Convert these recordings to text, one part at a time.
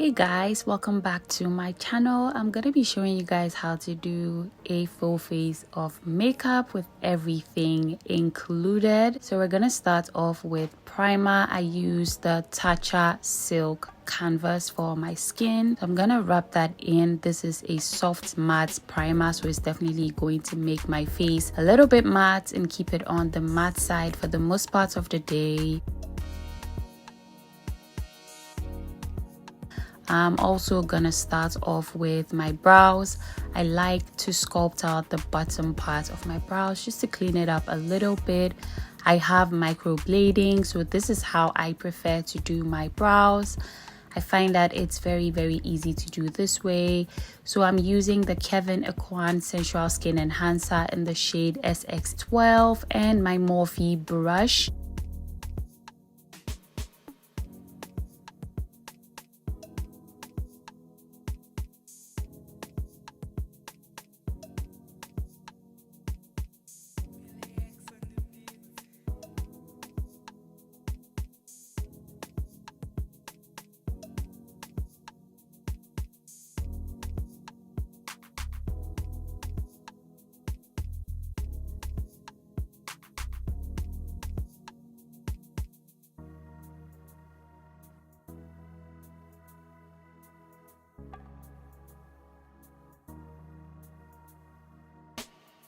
Hey guys, welcome back to my channel. I'm gonna be showing you guys how to do a full face of makeup with everything included. So we're gonna start off with primer. I use the Tatcha Silk canvas for my skin. So I'm gonna rub that in. This is a soft matte primer, so it's definitely going to make my face a little bit matte and keep it on the matte side for the most part of the day. I'm also gonna start off with my brows. I like to sculpt out the bottom part of my brows just to clean it up a little bit. I have microblading, so this is how I prefer to do my brows. I find that it's very easy to do this way. So I'm using the Kevyn Aucoin Sensual Skin Enhancer in the shade SX12 and my Morphe brush.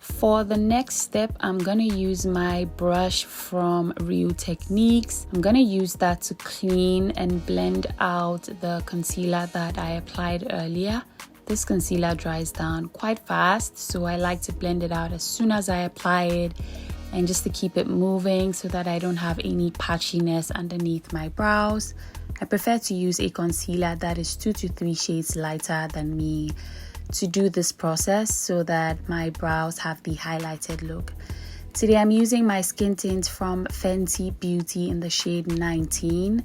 For the next step, I'm gonna use my brush from Real Techniques. I'm gonna use that to clean and blend out the concealer that I applied earlier. This concealer dries down quite fast, so I like to blend it out as soon as I apply it and just to keep it moving so that I don't have any patchiness underneath my brows. I prefer to use a concealer that is 2 to 3 shades lighter than me to do this process so that my brows have the highlighted look. Today I'm using my skin tint from Fenty Beauty in the shade 19.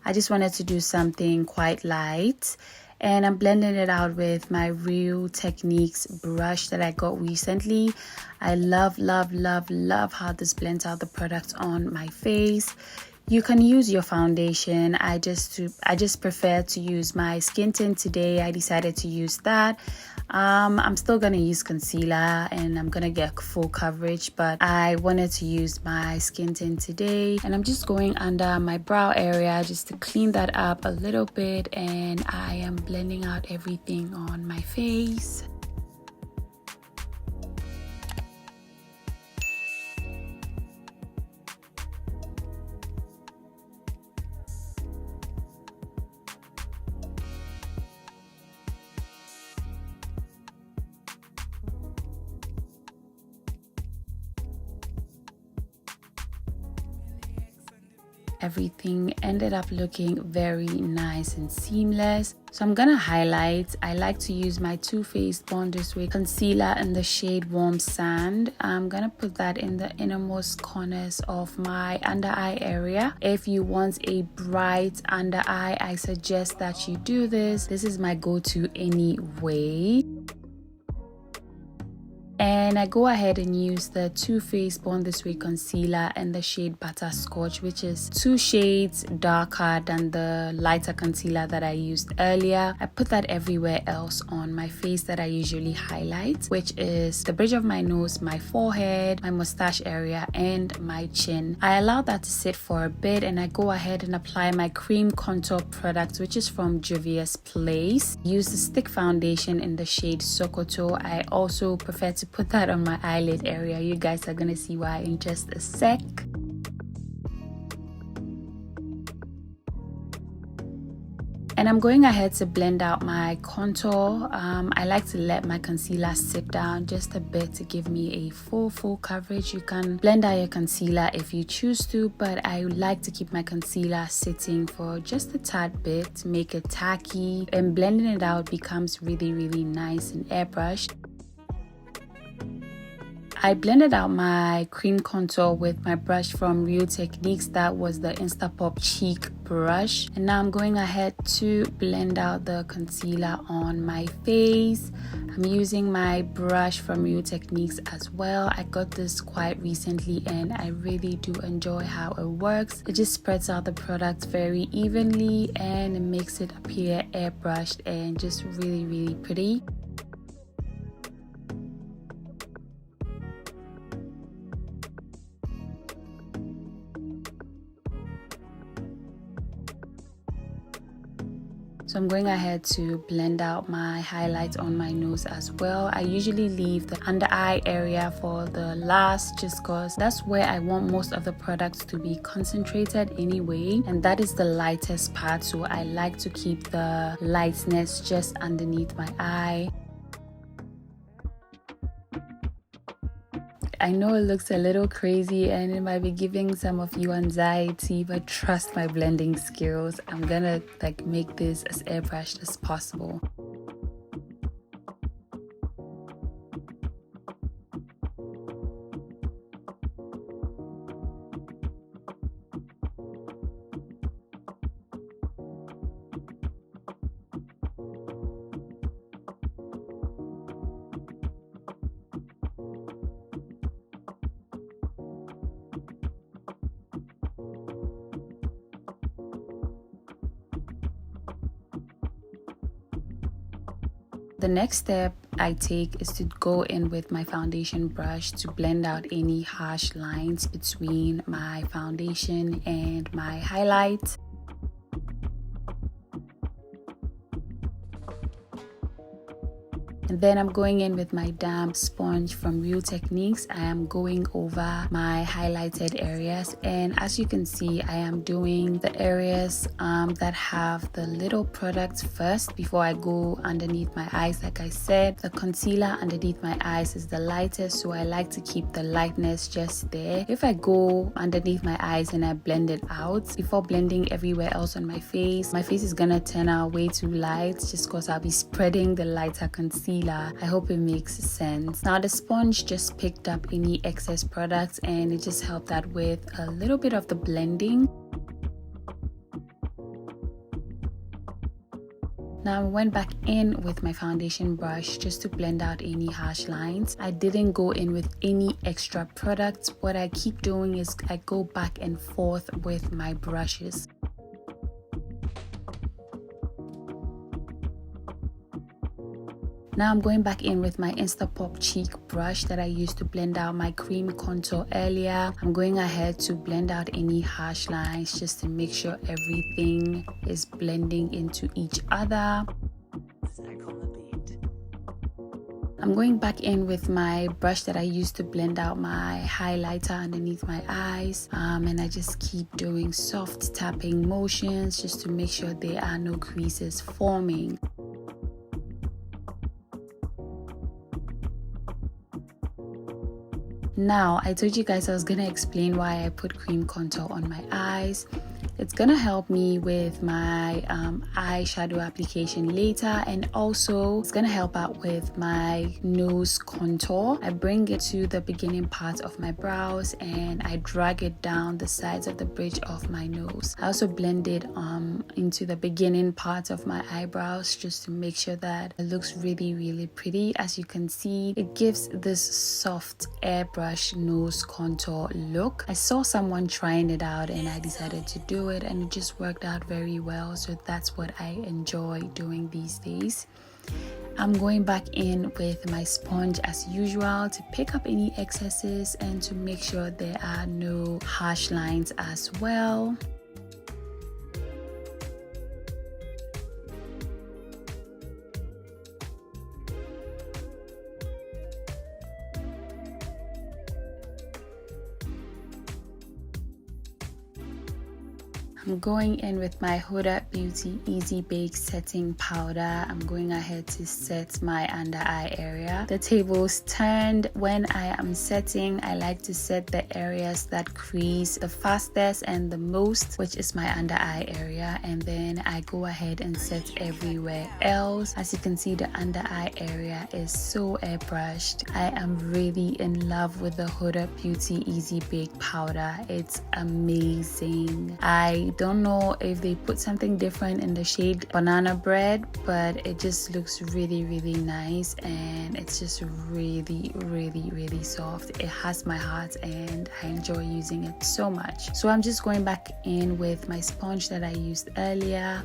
I just wanted to do something quite light and I'm blending it out with my Real Techniques brush that I got recently. I love how this blends out the product on my face. You can use your foundation. I just prefer to use my skin tint today. I decided to use that. I'm still gonna use concealer and I'm gonna get full coverage, but I wanted to use my skin tint today. And I'm just going under my brow area just to clean that up a little bit, and I am blending out everything on my face. Everything ended up looking very nice and seamless. So I'm gonna highlight. I like to use my Too Faced Born This Way concealer in the shade Warm Sand. I'm gonna put that in the innermost corners of my under eye area. If you want a bright under eye, I suggest that you do this. This is my go-to anyway. And I go ahead and use the Too Faced Born This Way concealer in the shade Butterscotch, which is 2 shades darker than the lighter concealer that I used earlier. I put that everywhere else on my face that I usually highlight, which is the bridge of my nose, my forehead, my mustache area, and my chin. I allow that to sit for a bit and I go ahead and apply my cream contour product, which is from Juvia's Place. Use the stick foundation in the shade Sokoto. I also prefer to put that on my eyelid area. You guys are gonna see why in just a sec. And I'm going ahead to blend out my contour. I like to let my concealer sit down just a bit to give me a full coverage. You can blend out your concealer if you choose to, but I like to keep my concealer sitting for just a tad bit to make it tacky, and blending it out becomes really nice and airbrushed. I blended out my cream contour with my brush from Real Techniques. That was the Instapop Cheek brush. And now I'm going ahead to blend out the concealer on my face. I'm using my brush from Real Techniques as well. I got this quite recently and I really do enjoy how it works. It just spreads out the product very evenly and it makes it appear airbrushed and just really pretty. So I'm going ahead to blend out my highlights on my nose as well. I usually leave the under eye area for the last just because that's where I want most of the products to be concentrated anyway. And that is the lightest part, so I like to keep the lightness just underneath my eye. I know it looks a little crazy and it might be giving some of you anxiety, but trust my blending skills. I'm gonna make this as airbrushed as possible. The next step I take is to go in with my foundation brush to blend out any harsh lines between my foundation and my highlights. And then I'm going in with my damp sponge from Real Techniques. I am going over my highlighted areas, and as you can see, I am doing the areas that have the little products first before I go underneath my eyes. Like I said, the concealer underneath my eyes is the lightest, so I like to keep the lightness just there. If I go underneath my eyes and I blend it out before blending everywhere else on my face is gonna turn out way too light just because I'll be spreading the lighter concealer. I hope it makes sense. Now the sponge just picked up any excess products and it just helped out with a little bit of the blending. Now I went back in with my foundation brush just to blend out any harsh lines. I didn't go in with any extra products. What I keep doing is I go back and forth with my brushes. Now I'm going back in with my Instapop Cheek brush that I used to blend out my cream contour earlier. I'm going ahead to blend out any harsh lines just to make sure everything is blending into each other. I'm going back in with my brush that I used to blend out my highlighter underneath my eyes, and I just keep doing soft tapping motions just to make sure there are no creases forming. Now, I told you guys I was going to explain why I put cream contour on my eyes. It's going to help me with my eyeshadow application later, and also it's going to help out with my nose contour. I bring it to the beginning part of my brows and I drag it down the sides of the bridge of my nose. I also blend it into the beginning part of my eyebrows just to make sure that it looks really pretty. As you can see, it gives this soft airbrush nose contour look. I saw someone trying it out and I decided to do it, and it just worked out very well, so that's what I enjoy doing these days. I'm going back in with my sponge as usual to pick up any excesses and to make sure there are no harsh lines as well. I'm going in with my Huda Beauty Easy Bake Setting Powder. I'm going ahead to set my under eye area. The tables turned. When I am setting, I like to set the areas that crease the fastest and the most, which is my under eye area, and then I go ahead and set everywhere else. As you can see, the under eye area is so airbrushed. I am really in love with the Huda Beauty Easy Bake Powder. It's amazing. I don't know if they put something different in the shade Banana Bread, but it just looks really nice, and it's just really soft. It has my heart and I enjoy using it so much. So I'm just going back in with my sponge that I used earlier.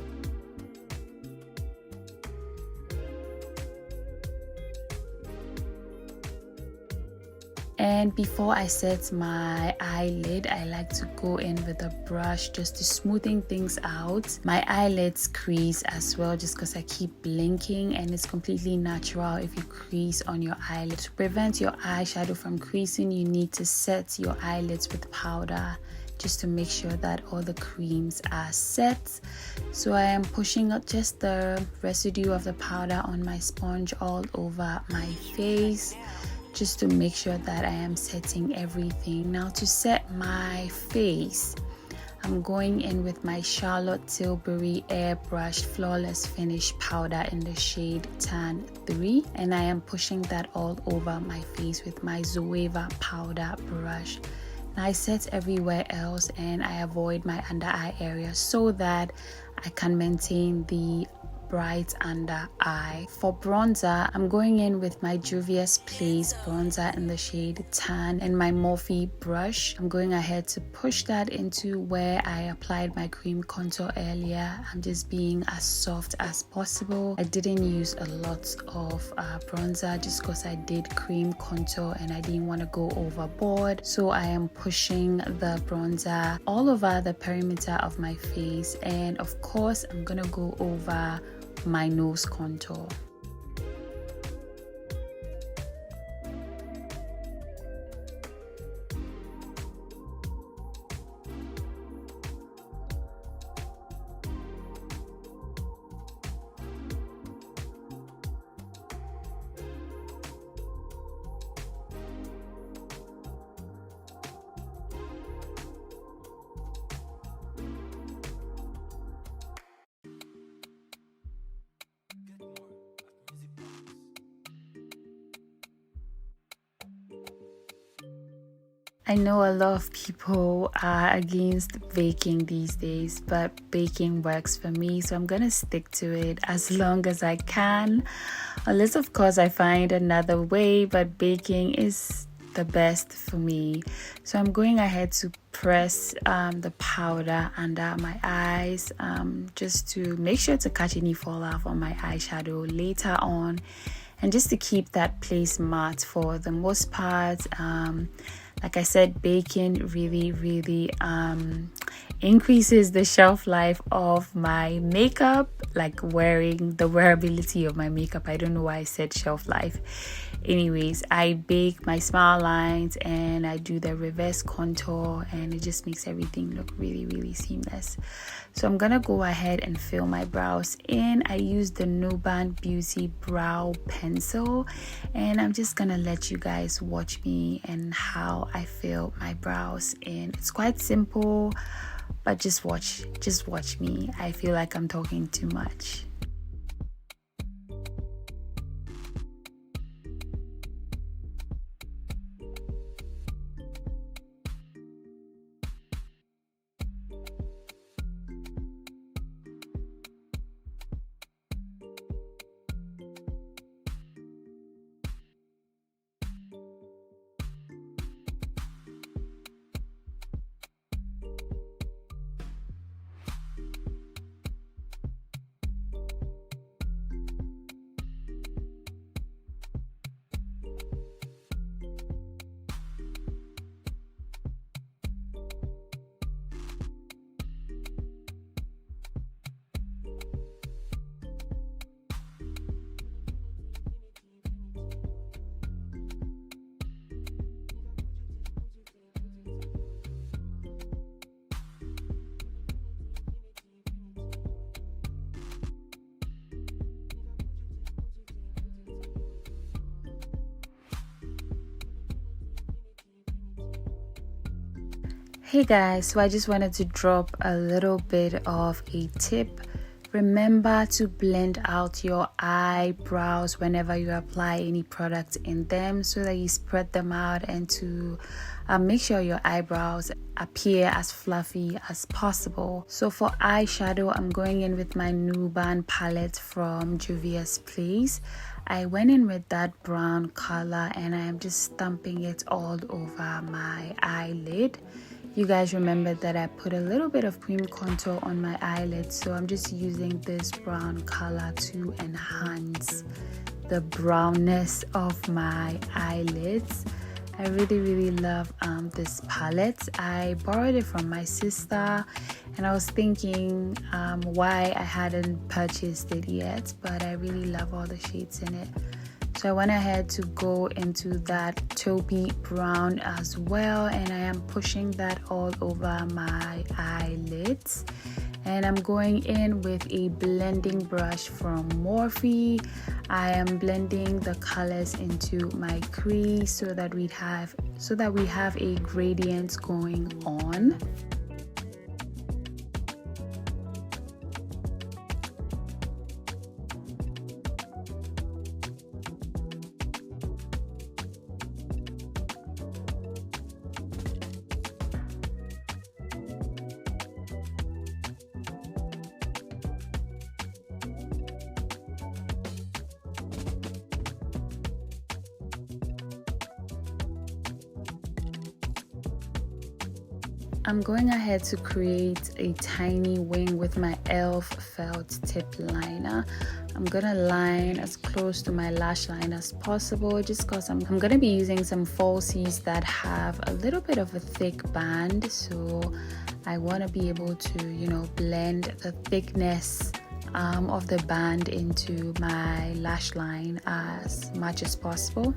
And before I set my eyelid, I like to go in with a brush just to smoothing things out. My eyelids crease as well just because I keep blinking, and it's completely natural if you crease on your eyelid. To prevent your eyeshadow from creasing, you need to set your eyelids with powder just to make sure that all the creams are set. So I am pushing out just the residue of the powder on my sponge all over my face, just to make sure that I am setting everything. Now to set my face, I'm going in with my Charlotte Tilbury Airbrush Flawless Finish Powder in the shade Tan 3, and I am pushing that all over my face with my Zoeva powder brush. Now I set everywhere else and I avoid my under eye area so that I can maintain the bright under eye. For bronzer, I'm going in with my Juvia's Place bronzer in the shade Tan and my Morphe brush. I'm going ahead to push that into where I applied my cream contour earlier. I'm just being as soft as possible. I didn't use a lot of bronzer just because I did cream contour and I didn't want to go overboard. So I am pushing the bronzer all over the perimeter of my face, and of course I'm gonna go over my nose contour. I know a lot of people are against baking these days, but baking works for me, so I'm gonna stick to it as long as I can. Unless, of course, I find another way, but baking is the best for me. So I'm going ahead to press the powder under my eyes just to make sure to catch any fallout on my eyeshadow later on, and just to keep that place matte for the most part. Like I said, baking really increases the shelf life of my makeup, like wearing the wearability of my makeup. I don't know why I said shelf life. Anyways, I bake my smile lines and I do the reverse contour, and it just makes everything look really seamless. So I'm gonna go ahead and fill my brows in. I use the NUBAN Beauty Brow Pencil, and I'm just gonna let you guys watch me and how I fill my brows in. It's quite simple, but just watch me. I feel like I'm talking too much. Hey guys, so I just wanted to drop a little bit of a tip. Remember to blend out your eyebrows whenever you apply any product in them so that you spread them out and to make sure your eyebrows appear as fluffy as possible. So for eyeshadow, I'm going in with my NUBAN palette from Juvia's Place. I went in with that brown color and I am just stamping it all over my eyelid. You guys remember that I put a little bit of cream contour on my eyelid, so I'm just using this brown color to enhance the brownness of my eyelids. I really love this palette. I borrowed it from my sister and I was thinking why I hadn't purchased it yet, but I really love all the shades in it. So I went ahead to go into that taupey brown as well, and I am pushing that all over my eyelids. And I'm going in with a blending brush from Morphe. I am blending the colors into my crease so that we have a gradient going on. I'm going ahead to create a tiny wing with my e.l.f. felt tip liner. I'm gonna line as close to my lash line as possible just because I'm gonna be using some falsies that have a little bit of a thick band, so I want to be able to, you know, blend the thickness of the band into my lash line as much as possible.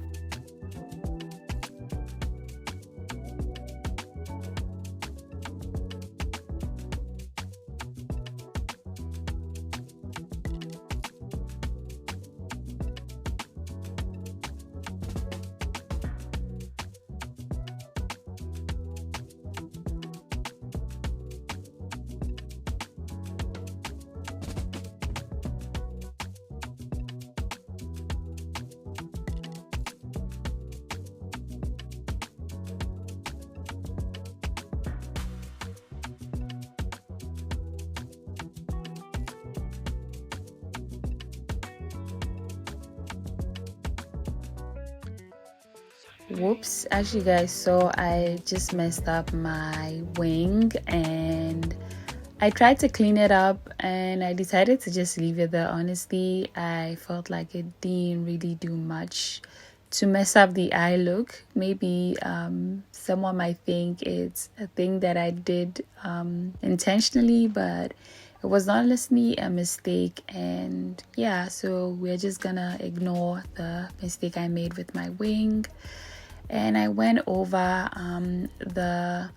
Whoops, as you guys saw, I just messed up my wing and I tried to clean it up and I decided to just leave it there. Honestly, I felt like it didn't really do much to mess up the eye look. Maybe someone might think it's a thing that I did intentionally, but it was honestly a mistake. And yeah, so we're just gonna ignore the mistake I made with my wing. And I went over the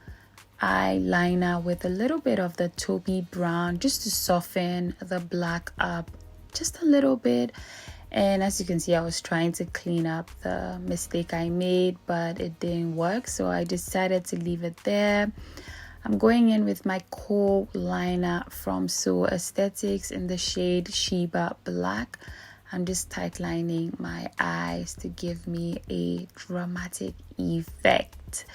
eyeliner with a little bit of the taupey brown just to soften the black up just a little bit. And as you can see, I was trying to clean up the mistake I made, but it didn't work, so I decided to leave it there. I'm going in with my core liner from So Aesthetics in the shade Sheba Black. I'm just tight lining my eyes to give me a dramatic effect.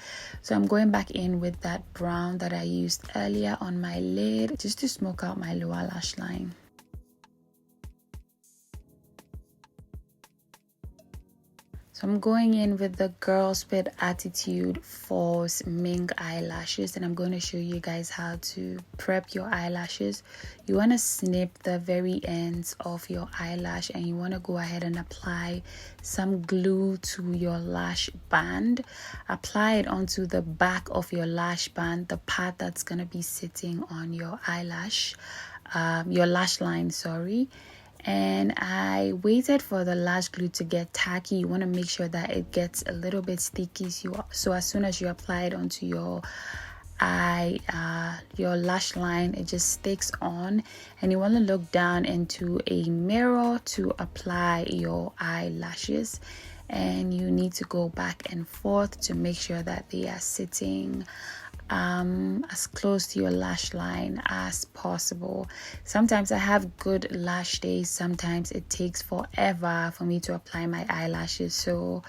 So I'm going back in with that brown that I used earlier on my lid just to smoke out my lower lash line. So I'm going in with the Girls with Attitude False Mink eyelashes, and I'm going to show you guys how to prep your eyelashes. You want to snip the very ends of your eyelash and you want to go ahead and apply some glue to your lash band. Apply it onto the back of your lash band, the part that's going to be sitting on your eyelash, your lash line, sorry. And I waited for the lash glue to get tacky. You want to make sure that it gets a little bit sticky, so as soon as you apply it onto your your lash line, it just sticks on. And you want to look down into a mirror to apply your eyelashes, and you need to go back and forth to make sure that they are sitting as close to your lash line as possible. Sometimes I have good lash days, sometimes it takes forever for me to apply my eyelashes, so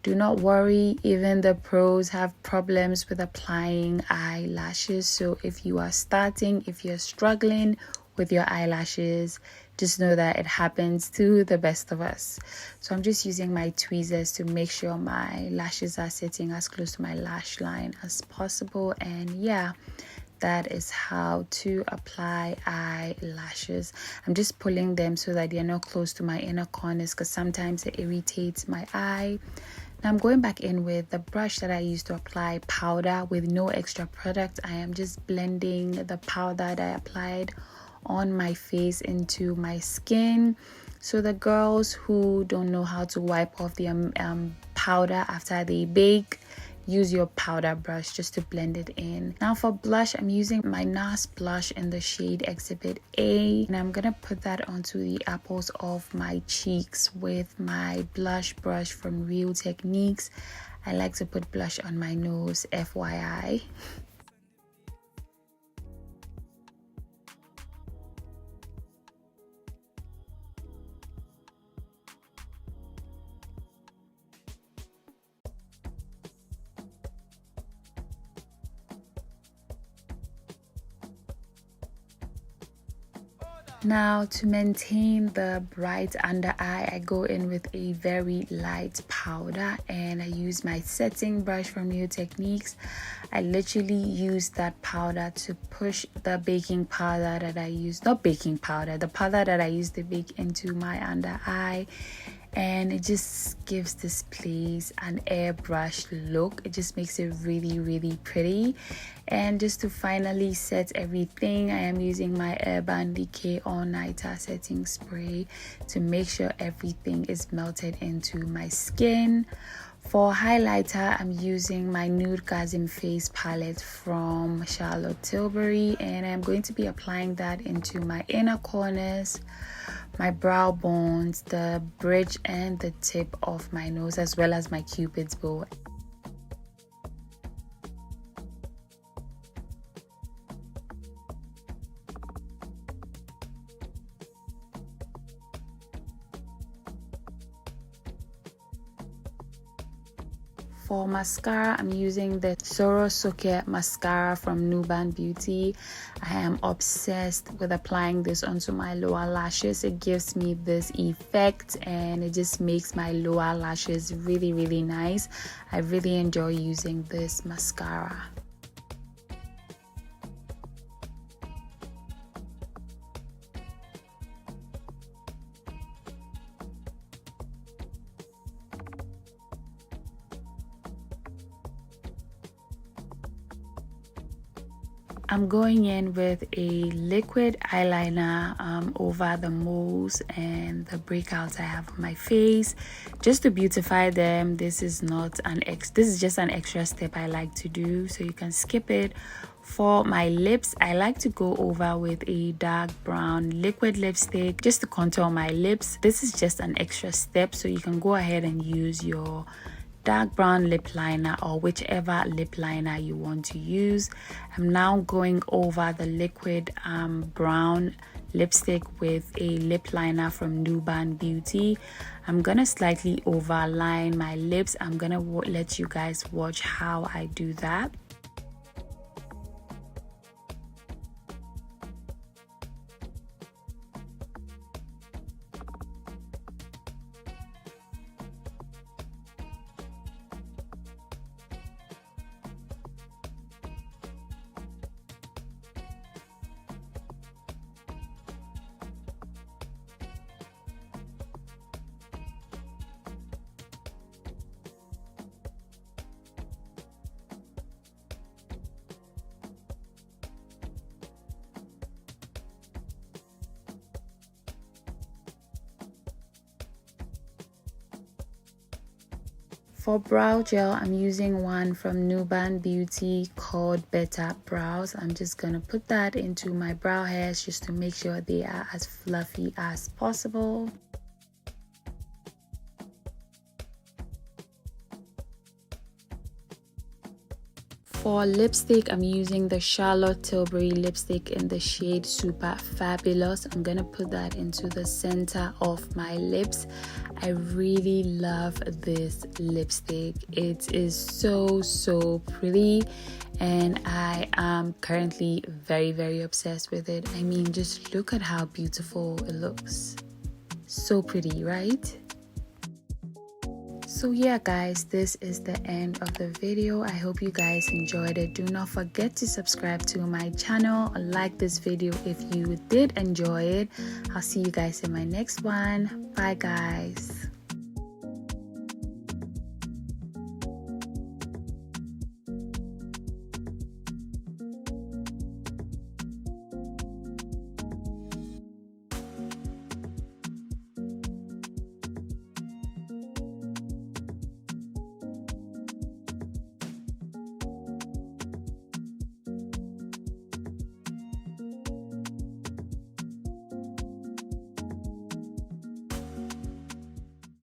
do not worry. Even the pros have problems with applying eyelashes, so if you are starting, if you're struggling with your eyelashes, just know that it happens to the best of us. So I'm just using my tweezers to make sure my lashes are sitting as close to my lash line as possible. And yeah, that is how to apply eyelashes. I'm just pulling them so that they're not close to my inner corners, because sometimes it irritates my eye. Now I'm going back in with the brush that I used to apply powder with no extra product. I am just blending the powder that I applied on my face into my skin. So the girls who don't know how to wipe off the powder after they bake, use your powder brush just to blend it in. Now for blush, I'm using my Nars blush in the shade Exhibit A, and I'm gonna put that onto the apples of my cheeks with my blush brush from Real Techniques. I like to put blush on my nose, FYI. Now to maintain the bright under eye, I go in with a very light powder, and I use my setting brush from Real Techniques. I literally use that powder to push the baking powder that I use, not baking powder, the powder that I use to bake into my under eye. And it just gives this place an airbrush look. It just makes it really pretty. And just to finally set everything, I am using my Urban Decay All Nighter setting spray to make sure everything is melted into my skin. For highlighter, I'm using my NUDEGASM face palette from Charlotte Tilbury, and I'm going to be applying that into my inner corners, my brow bones, the bridge and the tip of my nose, as well as my cupid's bow. For mascara, I'm using the Sokoto mascara from NUBAN Beauty. I am obsessed with applying this onto my lower lashes. It gives me this effect and it just makes my lower lashes really nice. I really enjoy using this mascara. I'm going in with a liquid eyeliner over the moles and the breakouts I have on my face, just to beautify them. This is just an extra step I like to do, so you can skip it. For my lips, I like to go over with a dark brown liquid lipstick just to contour my lips. This is just an extra step, so you can go ahead and use your dark brown lip liner or whichever lip liner you want to use. I'm now going over the liquid brown lipstick with a lip liner from NUBAN Beauty. I'm gonna slightly overline my lips. I'm gonna let you guys watch how I do that. For brow gel, I'm using one from NUBAN Beauty called Better Brows. I'm just gonna put that into my brow hairs just to make sure they are as fluffy as possible. For lipstick, I'm using the Charlotte Tilbury lipstick in the shade Super Fabulous. I'm gonna put that into the center of my lips. I really love this lipstick. It is so pretty, and I am currently very obsessed with it. I mean, just look at how beautiful it looks. So pretty, right? So yeah guys, this is the end of the video. I hope you guys enjoyed it. Do not forget to subscribe to my channel, like this video if you did enjoy it. I'll see you guys in my next one. Bye guys.